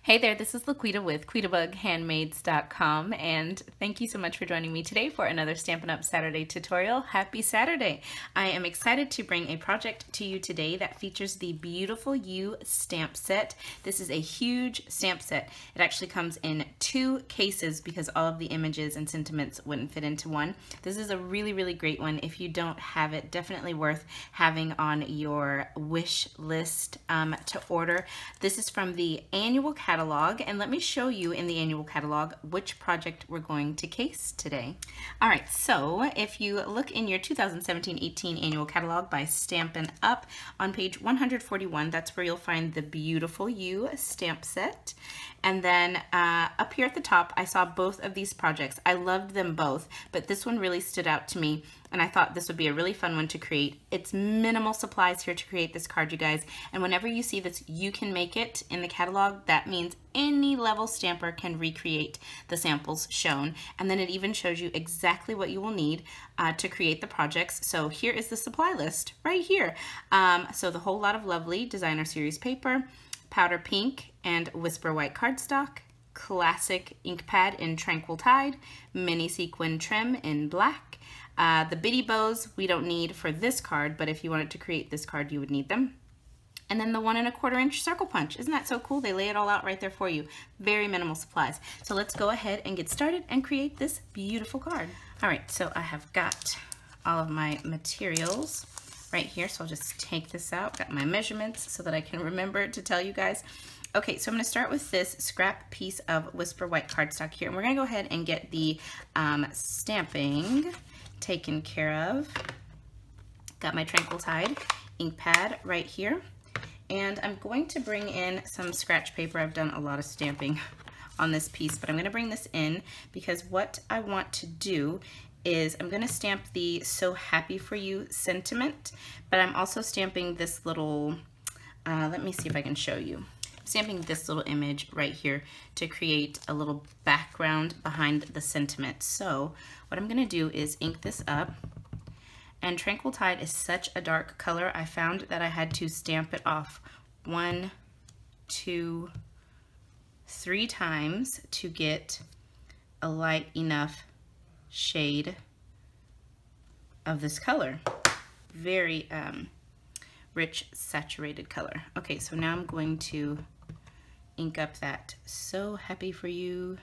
Hey there, this is LaQuita with QuitaBugHandmades.com, and thank you so much for joining me today for another Stampin' Up! Saturday tutorial. Happy Saturday! I am excited to bring a project to you today that features the Beautiful You stamp set. This is a huge stamp set. It actually comes in 2 cases because all of the images and sentiments wouldn't fit into one. This is a really great one. If you don't have it, definitely worth having on your wish list to order. This is from the annual catalog, and let me show you in the annual catalog which project we're going to case today. All right, so if you look in your 2017-18 annual catalog by Stampin' Up! On page 141, that's where you'll find the Beautiful You stamp set. And then up here at the top, I saw both of these projects. I loved them both, but this one really stood out to me, and I thought this would be a really fun one to create. It's minimal supplies here to create this card, you guys, and whenever you see this, you can make it in the catalog. That means any level stamper can recreate the samples shown, and then it even shows you exactly what you will need to create the projects. So here is the supply list right here. So the Whole Lot of Lovely Designer Series paper, Powder Pink and Whisper White cardstock, Classic ink pad in Tranquil Tide, Mini Sequin trim in black. The bitty bows we don't need for this card, but if you wanted to create this card, you would need them. And then the 1 1/4 inch circle punch. Isn't that so cool? They lay it all out right there for you. Very minimal supplies. So let's go ahead and get started and create this beautiful card. All right, so I have got all of my materials right here. So I'll just take this out, got my measurements so that I can remember to tell you guys. Okay, so I'm gonna start with this scrap piece of Whisper White cardstock here. And we're gonna go ahead and get the stamping taken care of. Got my Tranquil Tide ink pad right here. And I'm going to bring in some scratch paper. I've done a lot of stamping on this piece, but I'm gonna bring this in because what I want to do is I'm gonna stamp the So Happy For You sentiment, but I'm also stamping this little, let me see if I can show you. I'm stamping this little image right here to create a little background behind the sentiment. So what I'm gonna do is ink this up, and Tranquil Tide is such a dark color, I found that I had to stamp it off 1, 2, 3 times to get a light enough shade of this color. Very rich saturated color. Okay, so now I'm going to ink up that So Happy For You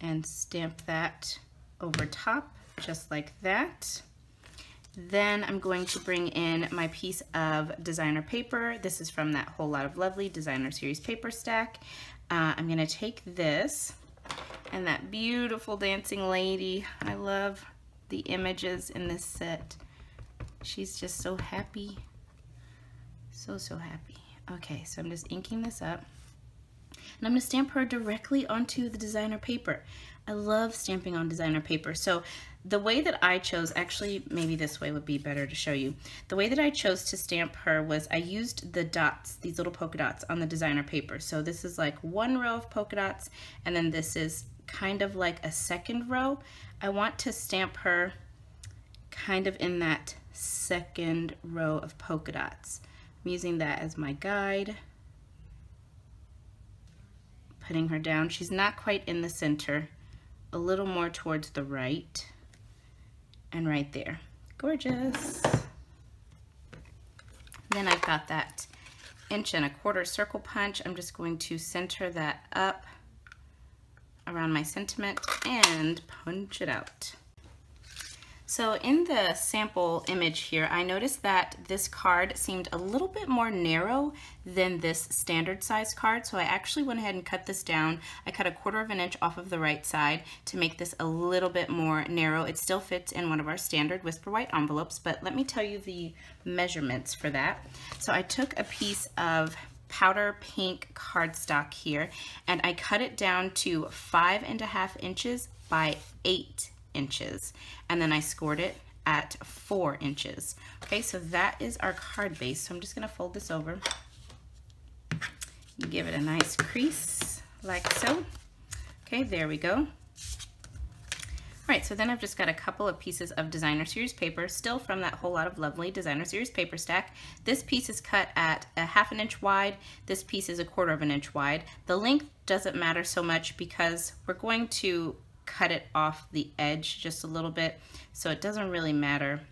and stamp that over top just like that. Then I'm going to bring in my piece of designer paper. This is from that Whole Lot of Lovely Designer Series paper stack. I'm gonna take this and that beautiful dancing lady. I love the images in this set. She's just so happy. So happy. Okay, so I'm just inking this up. And I'm gonna stamp her directly onto the designer paper. I love stamping on designer paper. So the way that I chose, actually maybe this way would be better to show you. The way that I chose to stamp her was I used the dots, these little polka dots on the designer paper. So this is like 1 row of polka dots, and then this is kind of like a 2nd row. I want to stamp her kind of in that 2nd row of polka dots. I'm using that as my guide. Putting her down. She's not quite in the center, a little more towards the right, and right there. Gorgeous. Then I've got that 1 1/4 inch circle punch. I'm just going to center that up around my sentiment and punch it out. So in the sample image here, I noticed that this card seemed a little bit more narrow than this standard size card, so I actually went ahead and cut this down. I cut 1/4 inch off of the right side to make this a little bit more narrow. It still fits in one of our standard Whisper White envelopes, but let me tell you the measurements for that. So I took a piece of powder pink cardstock here, and I cut it down to 5.5 inches by 8 inches, and then I scored it at 4 inches. Okay, so that is our card base. So I'm just gonna fold this over, give it a nice crease like so. Okay, there we go. Alright, so then I've just got a couple of pieces of designer series paper, still from that Whole Lot of Lovely designer series paper stack. This piece is cut at a 1/2 inch wide. This piece is a 1/4 inch wide. The length doesn't matter so much because we're going to cut it off the edge just a little bit, so it doesn't really matter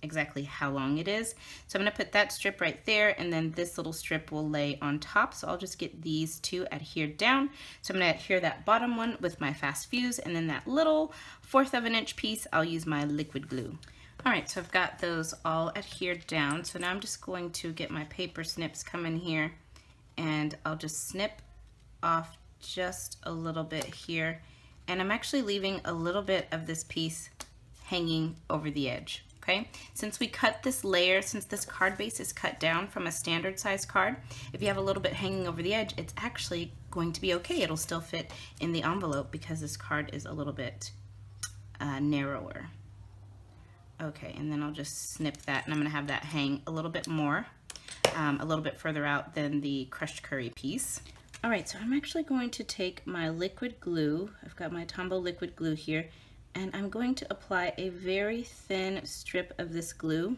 exactly how long it is. So I'm going to put that strip right there, and then this little strip will lay on top. So I'll just get these two adhered down. So I'm going to adhere that bottom one with my fast fuse, and then that little 1/4 inch piece I'll use my liquid glue. Alright, so I've got those all adhered down. So now I'm just going to get my paper snips, come in here, and I'll just snip off just a little bit here. And I'm actually leaving a little bit of this piece hanging over the edge. Okay, since we cut this layer, since this card base is cut down from a standard size card, if you have a little bit hanging over the edge, it's actually going to be okay. It'll still fit in the envelope because this card is a little bit narrower. Okay, and then I'll just snip that, and I'm going to have that hang a little bit more, a little bit further out than the crushed curry piece. Alright, so I'm actually going to take my liquid glue, I've got my Tombow liquid glue here, and I'm going to apply a very thin strip of this glue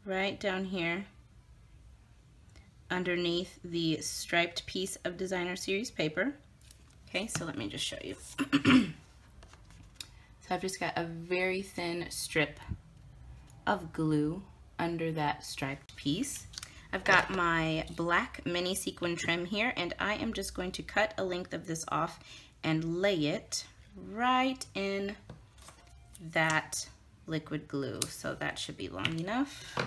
right down here underneath the striped piece of designer series paper. Okay, so let me just show you. So I've just got a very thin strip of glue under that striped piece. I've got my black mini sequin trim here, and I am just going to cut a length of this off and lay it right in that liquid glue. So that should be long enough.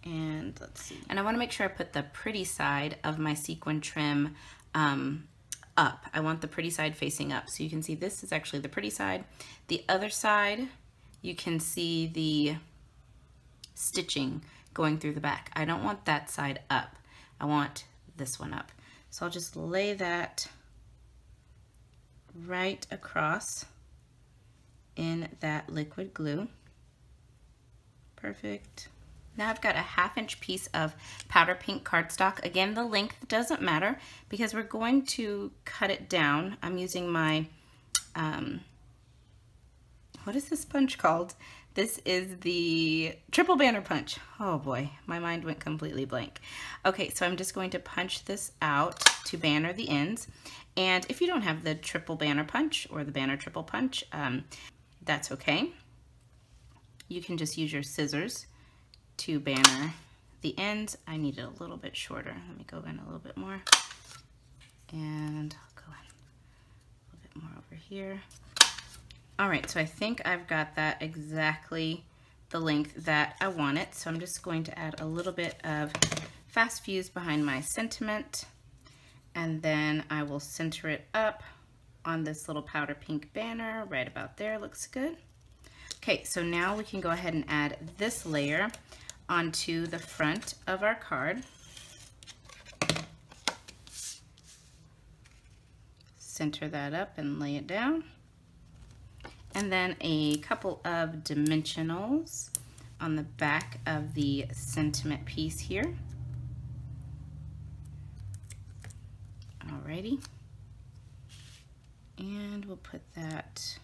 And let's see. And I want to make sure I put the pretty side of my sequin trim up. I want the pretty side facing up. So you can see this is actually the pretty side. The other side, you can see the stitching going through the back. I don't want that side up. I want this one up. So I'll just lay that right across in that liquid glue. Perfect. Now I've got a 1/2 inch piece of powder pink cardstock. Again, the length doesn't matter because we're going to cut it down. I'm using my, what is this punch called? This is the triple banner punch. Oh boy, my mind went completely blank. Okay, so I'm just going to punch this out to banner the ends. And if you don't have the triple banner punch or the banner triple punch, that's okay. You can just use your scissors to banner the ends. I need it a little bit shorter. Let me go in a little bit more. And I'll go in a little bit more over here. All right, so I think I've got that exactly the length that I want it. So I'm just going to add a little bit of fast fuse behind my sentiment, and then I will center it up on this little powder pink banner right about there. Looks good. Okay, so now we can go ahead and add this layer onto the front of our card. Center that up and lay it down. And then a couple of dimensionals on the back of the sentiment piece here. Alrighty. And we'll put that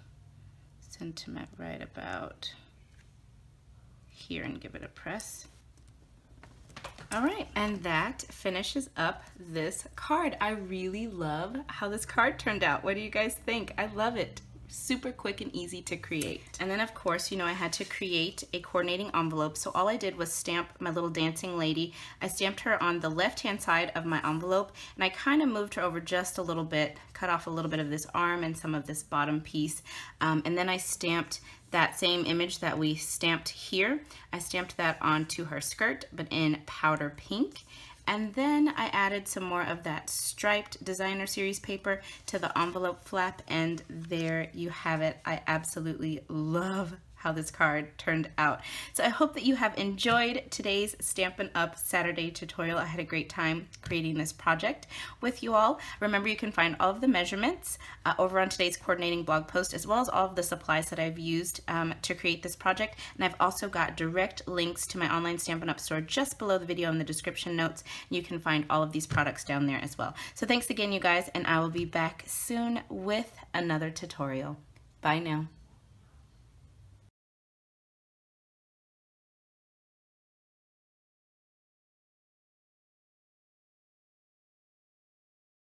sentiment right about here and give it a press. All right, and that finishes up this card. I really love how this card turned out. What do you guys think? I love it. Super quick and easy to create. And then of course, you know, I had to create a coordinating envelope. So all I did was stamp my little dancing lady. I stamped her on the left-hand side of my envelope, and I kind of moved her over just a little bit, cut off a little bit of this arm and some of this bottom piece. And then I stamped that same image that we stamped here. I stamped that onto her skirt, but in powder pink. And then I added some more of that striped designer series paper to the envelope flap, and there you have it. I absolutely love how this card turned out. So I hope that you have enjoyed today's Stampin' Up! Saturday tutorial. I had a great time creating this project with you all. Remember, you can find all of the measurements over on today's coordinating blog post, as well as all of the supplies that I've used to create this project. And I've also got direct links to my online Stampin' Up! Store just below the video in the description notes. You can find all of these products down there as well. So thanks again, you guys, and I will be back soon with another tutorial. Bye now.